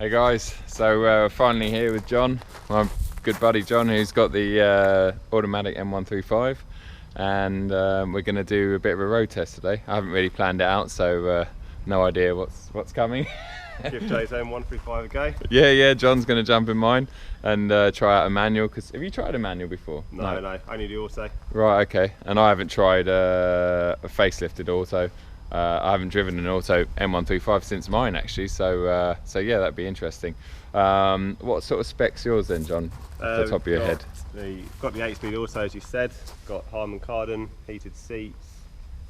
Hey guys, so we're finally here with John, my good buddy John, who's got the automatic M135, and we're going to do a bit of a road test today. I haven't really planned it out, so no idea what's coming. Give Jay's M135 a go. Yeah, John's going to jump in mine and try out a manual. Cause have you tried a manual before? No, only the auto. Right, okay. And I haven't tried a facelifted auto. I haven't driven an Auto M135 since mine actually, so yeah, that'd be interesting. What sort of specs yours then, John, off the top of your head? Got the 8-speed auto, as you said. Got Harman Kardon, heated seats,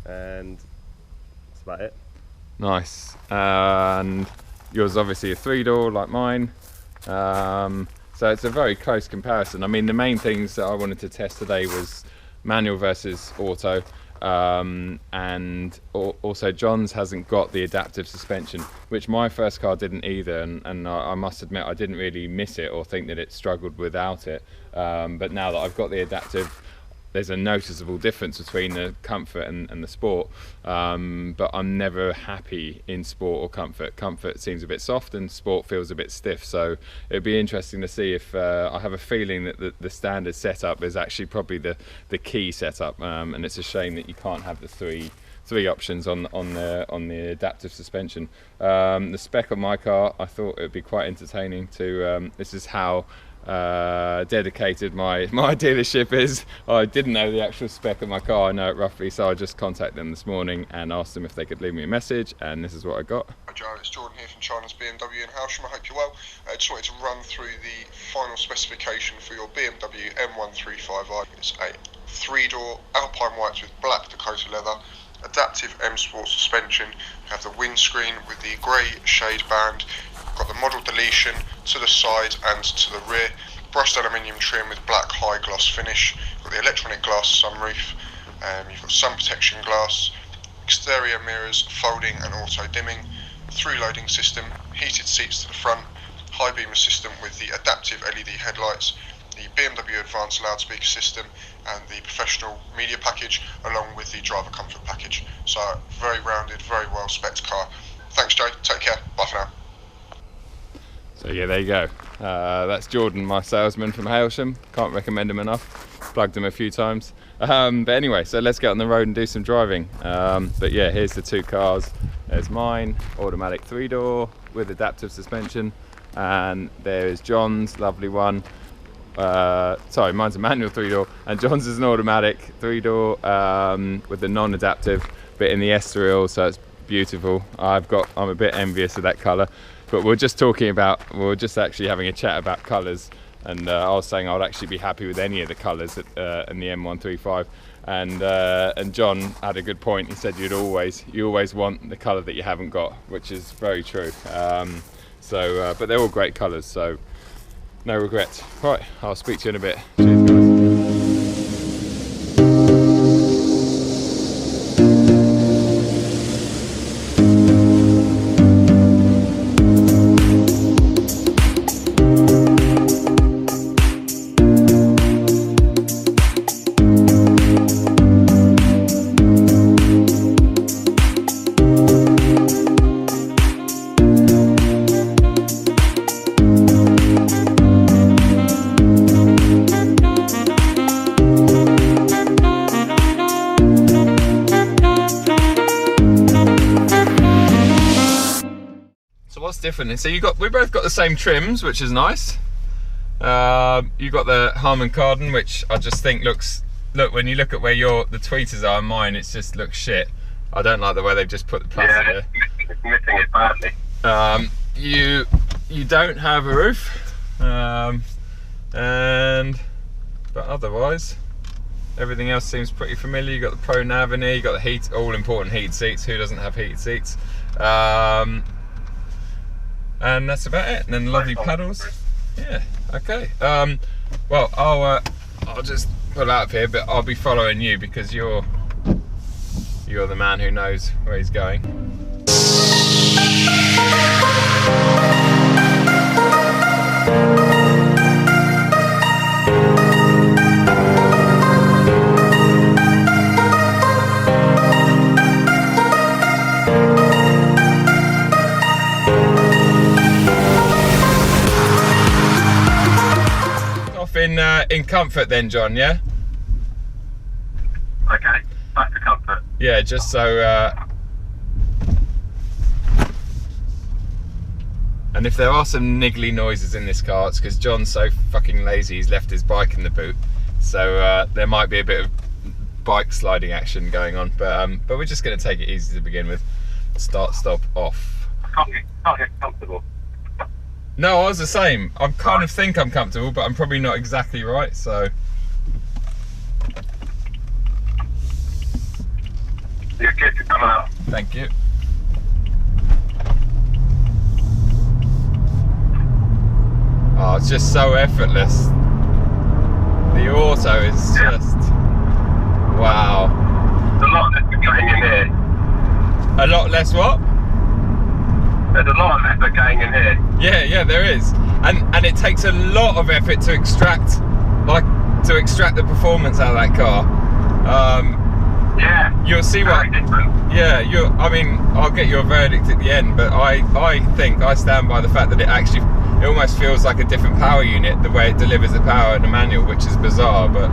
and that's about it. Nice. And yours is obviously a 3-door like mine. So it's a very close comparison. I mean, the main things that I wanted to test today was manual versus auto. And also John's hasn't got the adaptive suspension, which my first car didn't either, and I must admit I didn't really miss it or think that it struggled without it, but now that I've got the adaptive, there's a noticeable difference between the comfort and the sport, but I'm never happy in sport or comfort. Comfort seems a bit soft and sport feels a bit stiff, so it'd be interesting to see if I have a feeling that the standard setup is actually probably the key setup, and it's a shame that you can't have the three options on the adaptive suspension. The spec on my car, I thought it would be quite entertaining to this is how dedicated my dealership is. I didn't know the actual spec of my car, I know it roughly, so I just contacted them this morning and asked them if they could leave me a message, and this is what I got. Hi Joe, it's Jordan here from China's BMW in Howsham. I hope you're well. I just wanted to run through the final specification for your BMW M135i. It's a 3-door Alpine whites with black Dakota leather, adaptive M Sport suspension. You have the windscreen with the grey shade band. Got the model deletion to the side and to the rear, brushed aluminium trim with black high gloss finish. Got the electronic glass sunroof, you've got sun protection glass, exterior mirrors, folding and auto dimming, through loading system, heated seats to the front, high beam system with the adaptive LED headlights, the BMW advanced loudspeaker system and the professional media package, along with the driver comfort package. So very rounded, very well spec'd car. Thanks Joe, take care, bye for now. So yeah, there you go. That's Jordan, my salesman from Hailsham. Can't recommend him enough. Plugged him a few times. But anyway, so let's get on the road and do some driving. But yeah, here's the two cars. There's mine, automatic 3-door with adaptive suspension, and there is John's lovely one. Sorry, mine's a manual 3-door, and John's is an automatic 3-door with the non-adaptive bit in the S-Thrill, so it's beautiful. I'm a bit envious of that colour. But we're just actually having a chat about colours, and I was saying I'd actually be happy with any of the colours in the M135, and John had a good point. He said you always want the colour that you haven't got, which is very true. But they're all great colours, so no regrets. Right, I'll speak to you in a bit. Cheers, guys. What's different? So we both got the same trims, which is nice. You got the Harman Kardon, which I just think look when you look at where the tweeters are on mine, it just looks shit. I don't like the way they've just put the plastic there. It's missing it badly. You don't have a roof, but otherwise everything else seems pretty familiar. You got the Pro Nav in here, you got the all important heated seats. Who doesn't have heated seats? And that's about it. And then lovely paddles. Yeah. Okay. Well, I'll just pull out of here, but I'll be following you because you're the man who knows where he's going. in comfort then, John, yeah? Okay, back to comfort. Yeah, just so... And if there are some niggly noises in this car, it's because John's so fucking lazy he's left his bike in the boot. So there might be a bit of bike sliding action going on, but we're just going to take it easy to begin with. Start, stop, off. Can't get comfortable. No, I was the same. I kind of think I'm comfortable, but I'm probably not exactly right, so... You're good to come out. Thank you. Oh, it's just so effortless. The auto is just... Wow. There's a lot less going in here. A lot less what? There's a lot less going in here. Yeah, there is. And it takes a lot of effort to extract the performance out of that car. Yeah. You'll see very what... different. Yeah, I mean, I'll get your verdict at the end, but I think I stand by the fact that it almost feels like a different power unit, the way it delivers the power in the manual, which is bizarre, but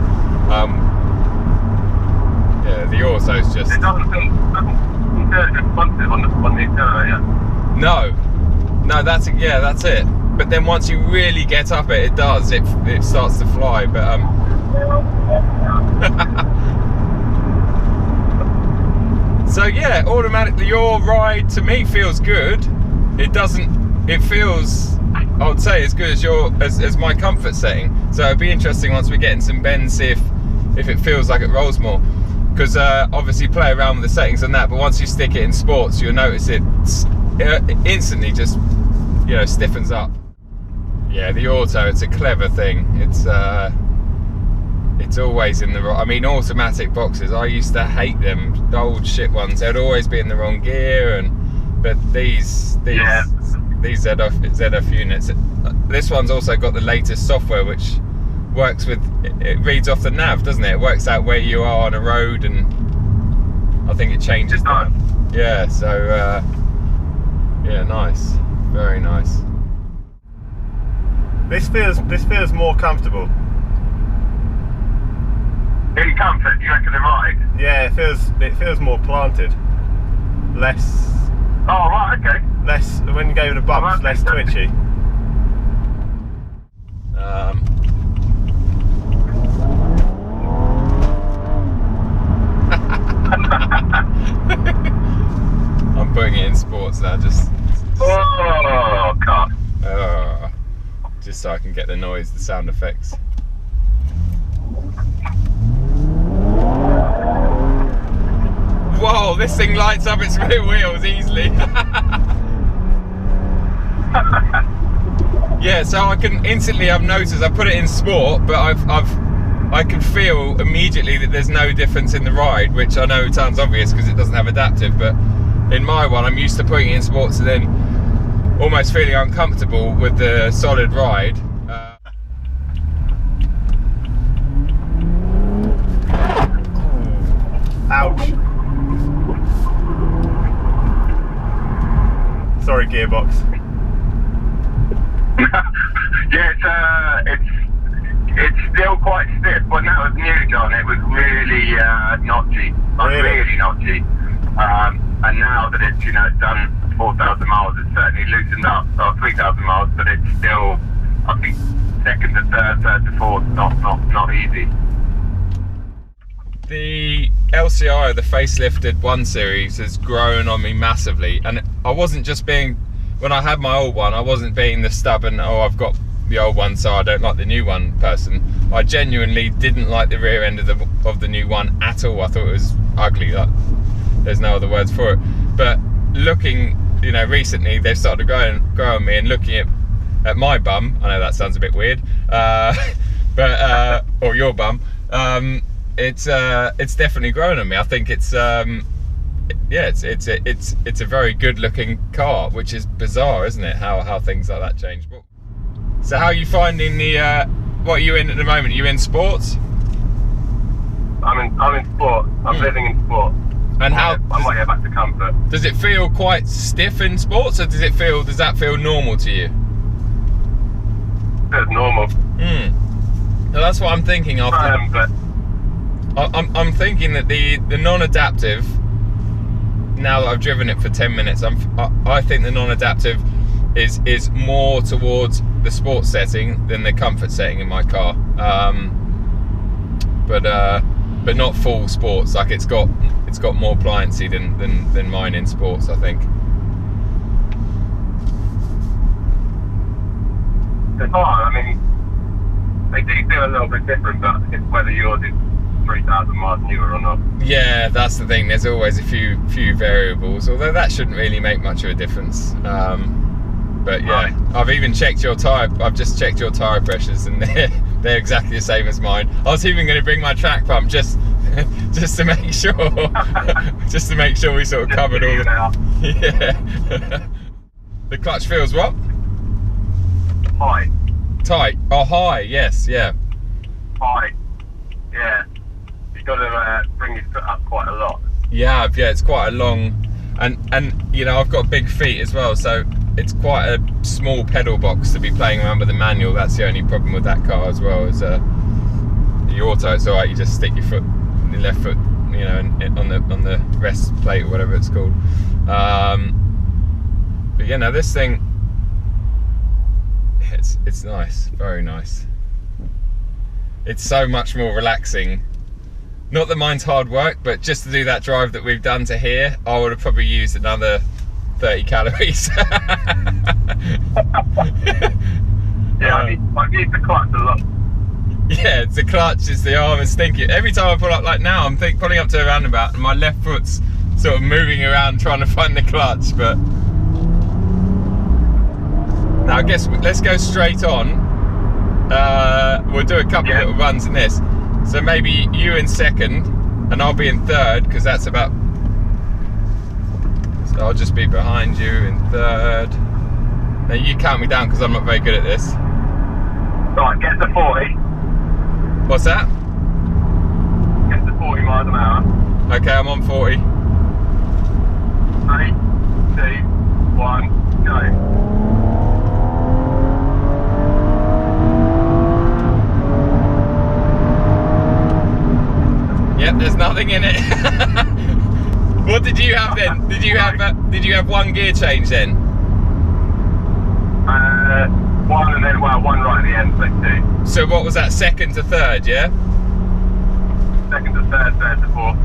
yeah, the auto's just... It doesn't feel responsive on the yeah. No, that's it. But then once you really get up it does. It starts to fly. But so yeah, automatically your ride to me feels good. It feels, I would say, as good as my comfort setting. So it'd be interesting once we get in some bends, see if it feels like it rolls more. Because obviously play around with the settings and that, but once you stick it in sports, you'll notice it instantly just, stiffens up. Yeah, the auto, it's a clever thing. It's always in the wrong... I mean, automatic boxes, I used to hate them, the old shit ones. They'd always be in the wrong gear, but these ZF units, this one's also got the latest software, which works with, it reads off the nav, doesn't it? It works out where you are on a road, and I think it changes that. Yeah, so yeah, nice, very nice. This feels more comfortable. In comfort, you reckon the ride? Yeah, it feels more planted. Less. Oh right, okay. Less when you go with the bumps, less twitchy. I'm putting it in sports now, just just so I can get the noise, the sound effects. Whoa, this thing lights up its rear wheels easily. Yeah, so I can instantly, I've noticed, I put it in sport, but I can feel immediately that there's no difference in the ride, which I know sounds obvious because it doesn't have adaptive, but in my one, I'm used to putting it in sports and then almost feeling uncomfortable with the solid ride. Ouch. Sorry, gearbox. Yeah, it's still quite stiff, but now it's new, John. It was really notchy, really notchy. And now that it's done 4,000 miles, it's certainly loosened up. Or 3,000 miles, but it's still, I think, second to third to fourth, not easy. The LCI, the facelifted 1 Series, has grown on me massively, and I wasn't just being, when I had my old one, I wasn't being the stubborn, oh, I've got the old one so I don't like the new one person. I genuinely didn't like the rear end of the new one at all. I thought it was ugly. There's no other words for it. But looking, recently they've started to grow on me, and looking at my bum, I know that sounds a bit weird, but or your bum, it's definitely grown on me. I think it's it's a very good looking car, which is bizarre, isn't it? How things like that change. So how are you finding the what are you in at the moment? Are you in sports? I'm in sport. I'm living in sport. And I might go back to comfort. Does it feel quite stiff in sports, or does that feel normal to you? It's normal. Well, that's what I'm thinking of. But I'm thinking that the non-adaptive, now that I've driven it for 10 minutes, I think the non-adaptive is more towards the sports setting than the comfort setting in my car. But not full sports. Like it's got more pliancy than mine in sports, I think. it's hard. I mean, they do a little bit different, but it's whether yours is 3,000 miles newer or not. Yeah, that's the thing. There's always a few variables, although that shouldn't really make much of a difference. But yeah, Right. I've even checked your tyre. I've just checked your tyre pressures, and they're exactly the same as mine. I was even going to bring my track pump just to make sure, just to make sure we sort of covered all the. Yeah. The clutch feels what? High. Tight. Oh, high. Yes. Yeah. High. Yeah. You've got to bring your foot up quite a lot. Yeah. Yeah. It's quite a long, and you know, I've got big feet as well, so it's quite a small pedal box to be playing around with the manual. That's the only problem with that car as well. Is the auto, it's alright. You just stick your foot, your left foot, you know, on the rest plate or whatever it's called. But yeah, no, this thing, it's nice, very nice. It's so much more relaxing. Not that mine's hard work, but just to do that drive that we've done to here, I would have probably used another 30 calories. Yeah, I've used the clutch a lot. Yeah, it's the clutch, it's the arm, it's thinking. Every time I pull up, like now, I'm pulling up to a roundabout and my left foot's sort of moving around trying to find the clutch, but... Now I guess let's go straight on. We'll do a couple of little runs in this. So maybe you in second, and I'll be in third, because that's about... So I'll just be behind you in third. Now you count me down, because I'm not very good at this. Right, get to 40. What's that? Get to 40 miles an hour. Okay, I'm on 40. 3, 2, 1, go. Yep, there's nothing in it. What did you have then? Did you have one gear change then? One and then one right at the end, so 2. So what was that, second to third, yeah? Second to third, third to fourth.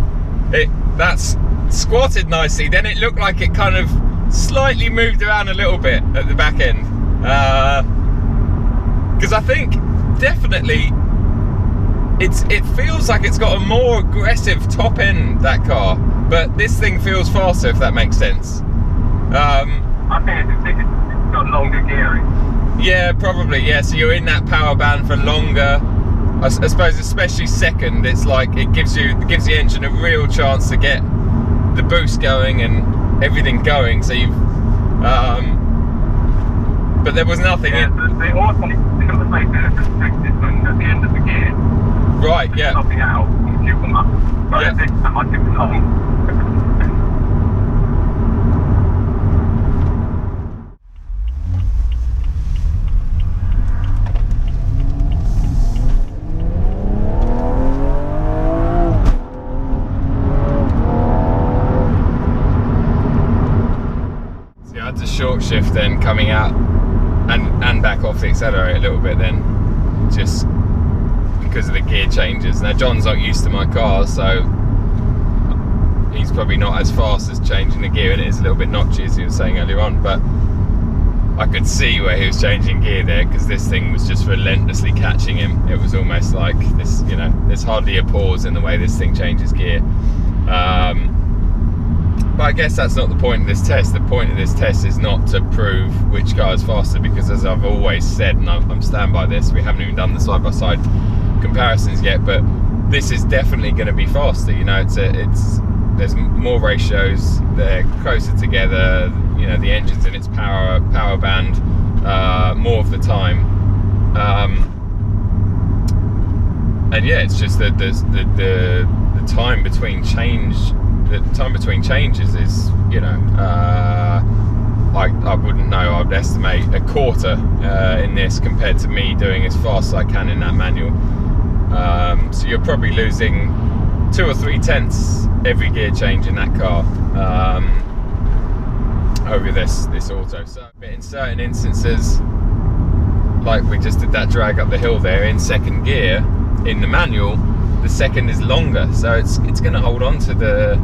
That's squatted nicely. Then it looked like it kind of slightly moved around a little bit at the back end. Because I think definitely it feels like it's got a more aggressive top end, that car, but this thing feels faster, if that makes sense. I think it's got longer gearing. Yeah, probably. Yeah, so you're in that power band for longer. I suppose, especially second, it's like it gives the engine a real chance to get the boost going and everything going. So you've, but there was nothing. Yeah, the auto is got the same bit of restricted when at the end of the gear. Right. Yeah. Stopping out, you keep them up. But Yeah. this time I took it long. Short shift then coming out and back off the accelerator a little bit then, just because of the gear changes. Now John's not used to my car, so he's probably not as fast as changing the gear, and it is a little bit notchy, as he was saying earlier on, but I could see where he was changing gear there, because this thing was just relentlessly catching him. It was almost like this, you know, there's hardly a pause in the way this thing changes gear. But I guess that's not the point of this test. The point of this test is not to prove which car is faster, because as I've always said, and I'm stand by this, we haven't even done the side-by-side comparisons yet, but this is definitely going to be faster. You know, there's more ratios, they're closer together, you know, the engine's in its power band more of the time. And yeah, it's just that there's the time between changes is, you know, I I wouldn't know. I would estimate a quarter in this compared to me doing as fast as I can in that manual. So you're probably losing 2 or 3 tenths every gear change in that car over this auto. So in certain instances, like we just did that drag up the hill there in second gear in the manual, the second is longer, so it's going to hold on to the,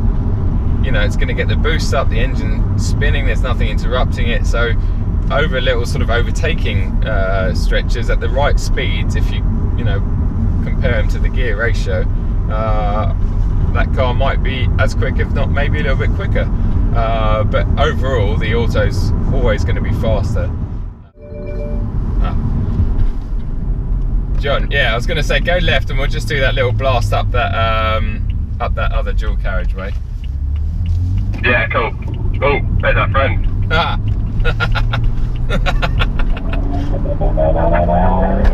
you know, it's going to get the boost up, the engine spinning, there's nothing interrupting it. So over little sort of overtaking stretches at the right speeds, if you know, compare them to the gear ratio, that car might be as quick, if not maybe a little bit quicker, but overall the auto's always going to be faster. John, yeah, I was going to say go left and we'll just do that little blast up that other dual carriageway. Yeah, cool. Oh, there's our friend. Ah.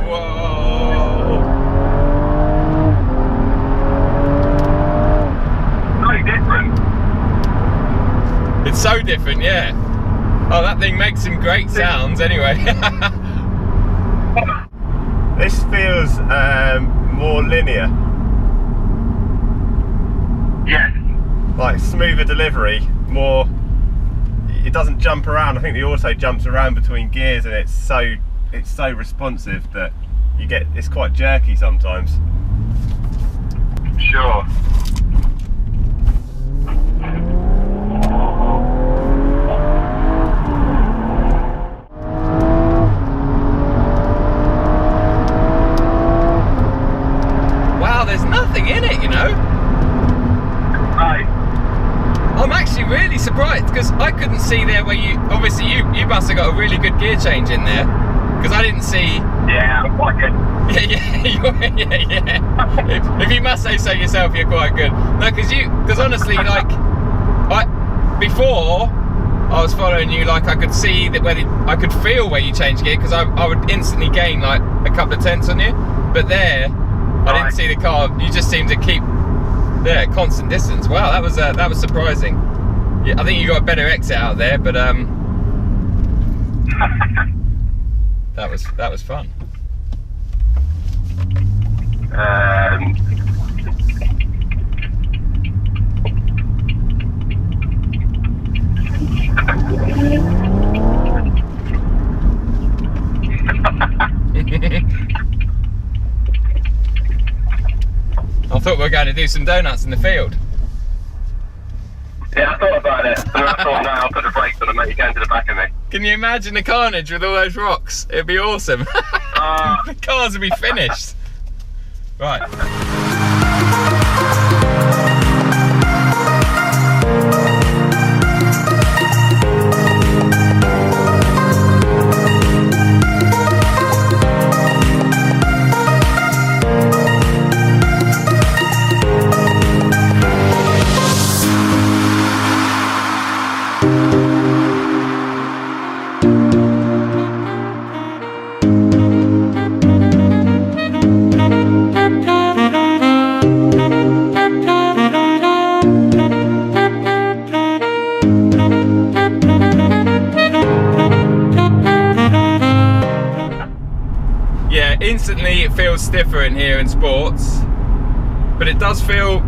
Whoa. Very different. It's so different, yeah. Oh, that thing makes some great sounds anyway. This feels more linear. Yes. Like smoother delivery, more. It doesn't jump around. I think the auto jumps around between gears, and it's so responsive that you get, it's quite jerky sometimes. Sure. Wow, there's nothing in it, you know. Right. I'm actually really surprised because I couldn't see there where you, obviously you must have got a really good gear change in there, because I didn't see. Yeah, I'm quite good. Yeah. If you must say so yourself, you're quite good. No, because honestly, like, before I was following you, like I could see that I could feel where you changed gear, because I would instantly gain like a couple of tenths on you, but there I didn't see the car. You just seemed to keep constant distance. Wow, that was surprising. Yeah, I think you got a better exit out there, but that was fun. I thought we were going to do some donuts in the field. Yeah, I thought about it, and then I thought, no, I'll put the brakes on and make you go into the back of me. Can you imagine the carnage with all those rocks? It'd be awesome. The cars would be finished. Right. Instantly it feels stiffer in here in sports, but it does feel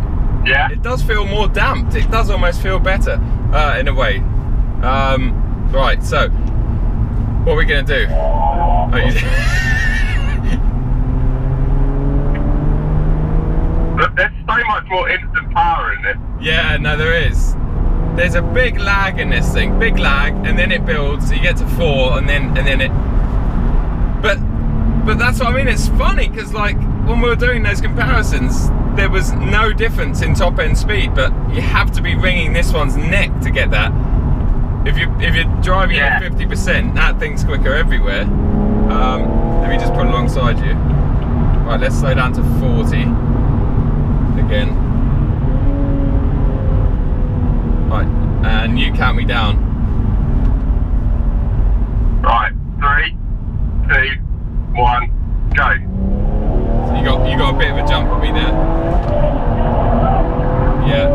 more damped. It does almost feel better in a way. Right, so what are we gonna do? There's so much more instant power in this. Yeah, no, there is. There's a big lag in this thing, big lag, and then it builds. So you get to 4, and then it. But that's what I mean. It's funny because like when we were doing those comparisons, there was no difference in top end speed, but you have to be wringing this one's neck to get that. If you're driving at 50%, that thing's quicker everywhere. Let me just put alongside you. Right, let's slow down to 40 again. Right, and you count me down. Right, 3, 2, 1, go. So you got a bit of a jump on me there. Yeah.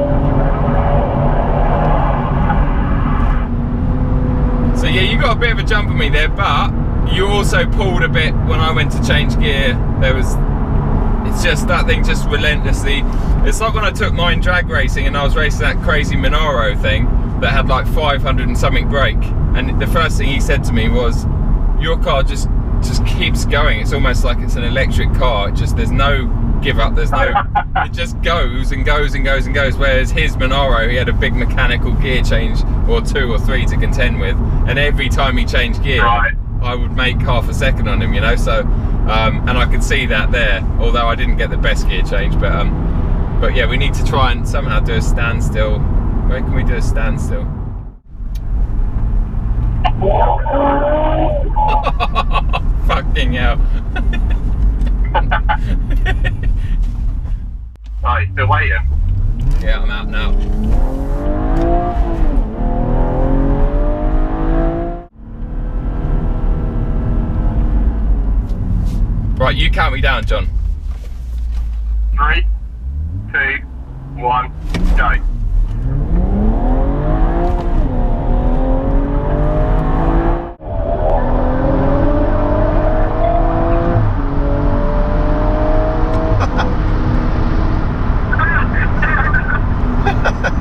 So yeah, you got a bit of a jump on me there, but you also pulled a bit when I went to change gear. It's just that thing just relentlessly. It's like when I took mine drag racing and I was racing that crazy Monaro thing that had like 500 and something brake, and the first thing he said to me was, your car just keeps going. It's almost like it's an electric car. There's no give up, there's no, it just goes and goes and goes and goes. Whereas his Monaro, he had a big mechanical gear change or 2 or 3 to contend with, and every time he changed gear, I would make half a second on him, you know. So and I could see that there, although I didn't get the best gear change. But yeah, we need to try and somehow do a standstill. Where can we do a standstill? Fucking hell. Oh, you're still waiting? Yeah, I'm out now. Right, you count me down, John. 3, 2, 1, go.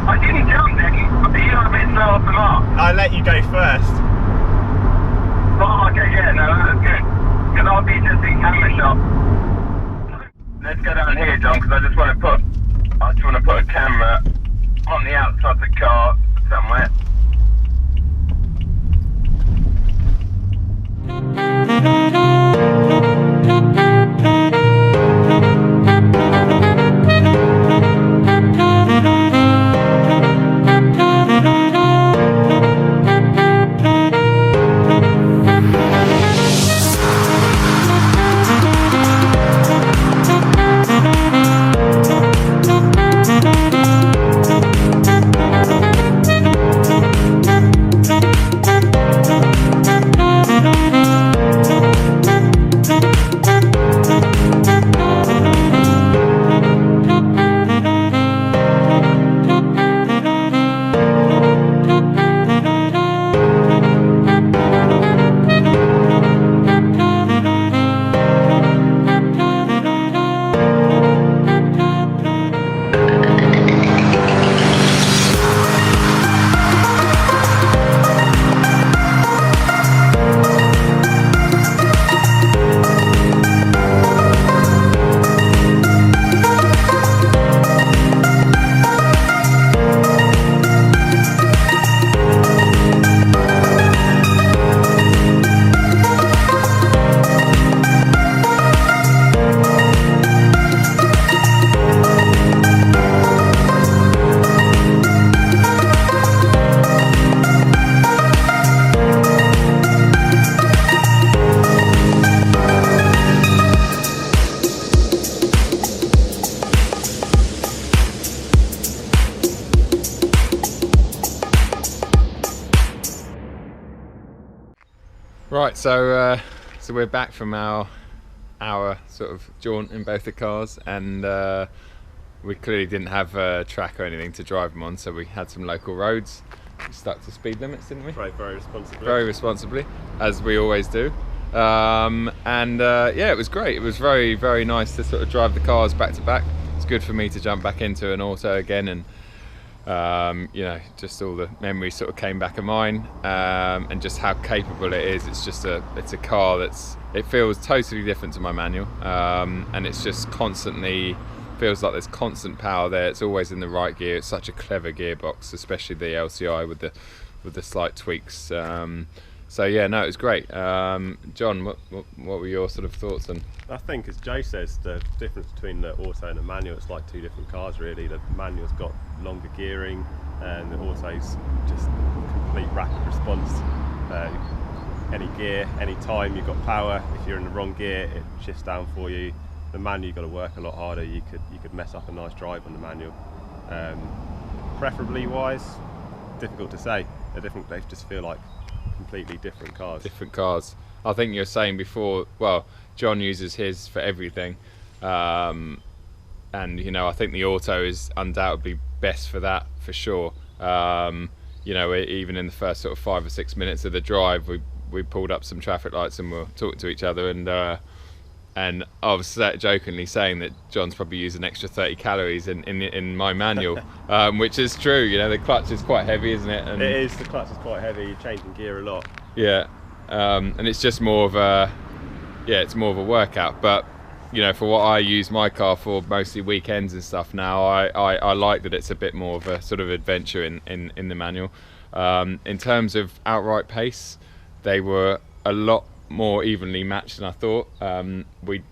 I didn't jump then. You got a bit slow off the mark. I let you go first. Oh, okay, yeah, no, that's good. Because I'll be just in camera shot. Let's go down here, John, because I just want to put a camera on the outside of the car somewhere. Right, so we're back from our sort of jaunt in both the cars, and we clearly didn't have a track or anything to drive them on, so we had some local roads. We stuck to speed limits, didn't we? Right, very responsibly. Very responsibly, as we always do. Yeah, it was great. It was very, very nice to sort of drive the cars back to back. It's good for me to jump back into an auto again, and you know, just all the memories sort of came back of mine, and just how capable it is. It's a car it feels totally different to my manual, and it's just constantly feels like there's constant power there. It's always in the right gear. It's such a clever gearbox, especially the LCI with the slight tweaks. So yeah, no, it was great. John, what were your sort of thoughts on? I think, as Joe says, the difference between the auto and the manual, it's like two different cars really. The manual's got longer gearing, and the auto's just complete rapid response. Any gear, any time you've got power. If you're in the wrong gear, it shifts down for you. The manual, you've got to work a lot harder. You could mess up a nice drive on the manual. Preferably wise, difficult to say. They just feel like completely different cars. Different cars. I think you were saying before, well, John uses his for everything, and you know, I think the auto is undoubtedly best for that, for sure. you know, even in the first sort of 5 or 6 minutes of the drive, we pulled up some traffic lights and we were talking to each other, and I was jokingly saying that John's probably used an extra 30 calories in my manual, which is true. You know, the clutch is quite heavy, isn't it? And it is. The clutch is quite heavy. You're changing gear a lot. Yeah, and it's just more of a it's more of a workout. But you know, for what I use my car for, mostly weekends and stuff now, I like that it's a bit more of a sort of adventure in the manual. In terms of outright pace, they were a lot more evenly matched than I thought.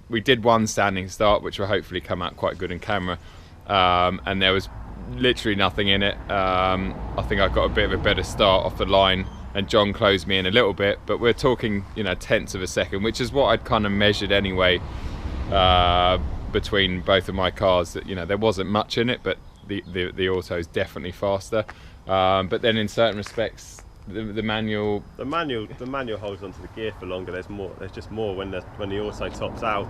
We did one standing start, which will hopefully come out quite good in camera, and there was literally nothing in it. I think I got a bit of a better start off the line, and John closed me in a little bit, but we're talking, you know, tenths of a second, which is what I'd kind of measured anyway, between both of my cars. That, you know, there wasn't much in it, but the Auto is definitely faster. But then in certain respects, the manual holds onto the gear for longer. There's just more when the Auto tops out.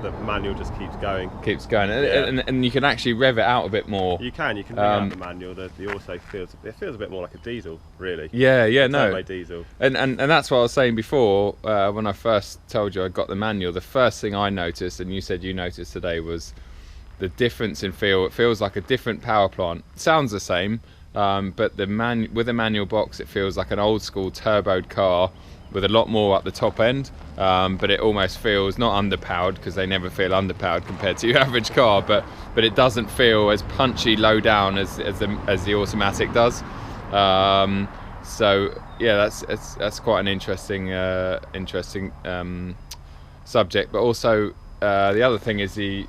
The manual just keeps going, and you can actually rev it out a bit more. You can rev out the manual. The Auto feels a bit more like a diesel, really. No, diesel. And that's what I was saying before, when I first told you I got the manual. The first thing I noticed, and you said you noticed today, was the difference in feel. It feels like a different power plant. It sounds the same, but with the manual box, it feels like an old school turboed car with a lot more at the top end, but it almost feels not underpowered, because they never feel underpowered compared to your average car, but it doesn't feel as punchy low down as the automatic does. So yeah, that's quite an interesting subject. But also the other thing is the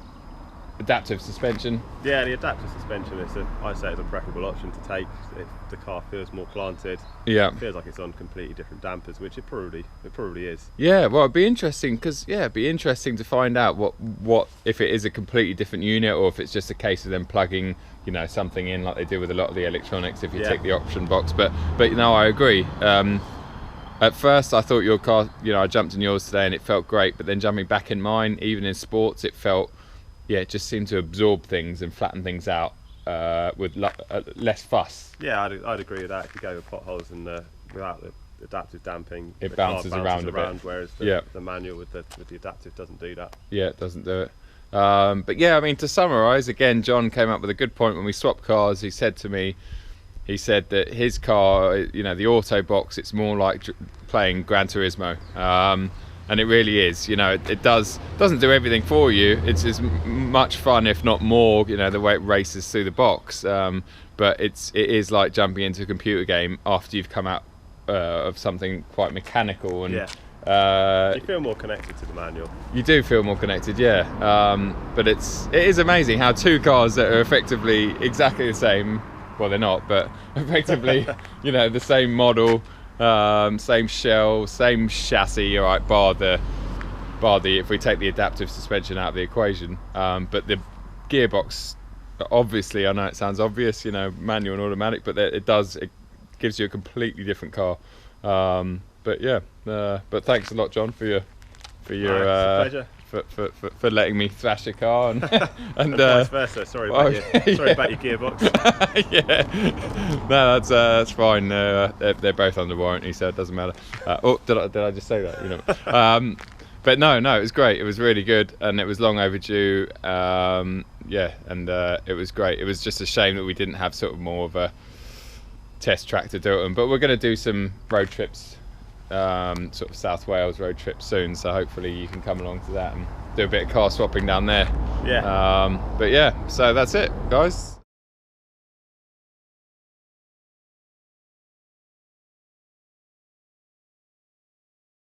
adaptive suspension. Yeah, the adaptive suspension, I'd say it's a preferable option to take if the car feels more planted. Yeah, it feels like it's on completely different dampers, which it probably is. Yeah, well, it'd be interesting, because it'd be interesting to find out what if it is a completely different unit, or if it's just a case of them plugging, you know, something in like they do with a lot of the electronics if you take the option box. But no, I agree. At first I thought your car, you know, I jumped in yours today and it felt great, but then jumping back in mine, even in sports, it felt, it just seemed to absorb things and flatten things out with less fuss. Yeah, I'd agree with that. If you go with potholes and without the adaptive damping, it bounces around a bit. Whereas the manual with the adaptive doesn't do that. Yeah, it doesn't do it. But yeah, I mean, to summarise, again, John came up with a good point when we swapped cars. He said to me, that his car, you know, the Auto box, it's more like playing Gran Turismo. And it really is, you know, it doesn't do everything for you. It's as much fun, if not more, you know, the way it races through the box. But it is like jumping into a computer game after you've come out of something quite mechanical. And you feel more connected to the manual. You do feel more connected, yeah. But it is amazing how two cars that are effectively exactly the same, well, they're not, but effectively, you know, the same model, same shell, same chassis, all right, bar the if we take the adaptive suspension out of the equation, but the gearbox, obviously, I know it sounds obvious, you know, manual and automatic, but it gives you a completely different car. But yeah, but thanks a lot, John, for your pleasure. For letting me thrash your car and vice versa. Sorry about your gearbox. No, that's fine. They're both under warranty, so it doesn't matter. Did I just say that? You know. But no, it was great. It was really good, and it was long overdue. And it was great. It was just a shame that we didn't have sort of more of a test track to do it on. But we're going to do some road trips. Sort of South Wales road trip soon, so hopefully you can come along to that and do a bit of car swapping down there. But yeah, so that's it, guys.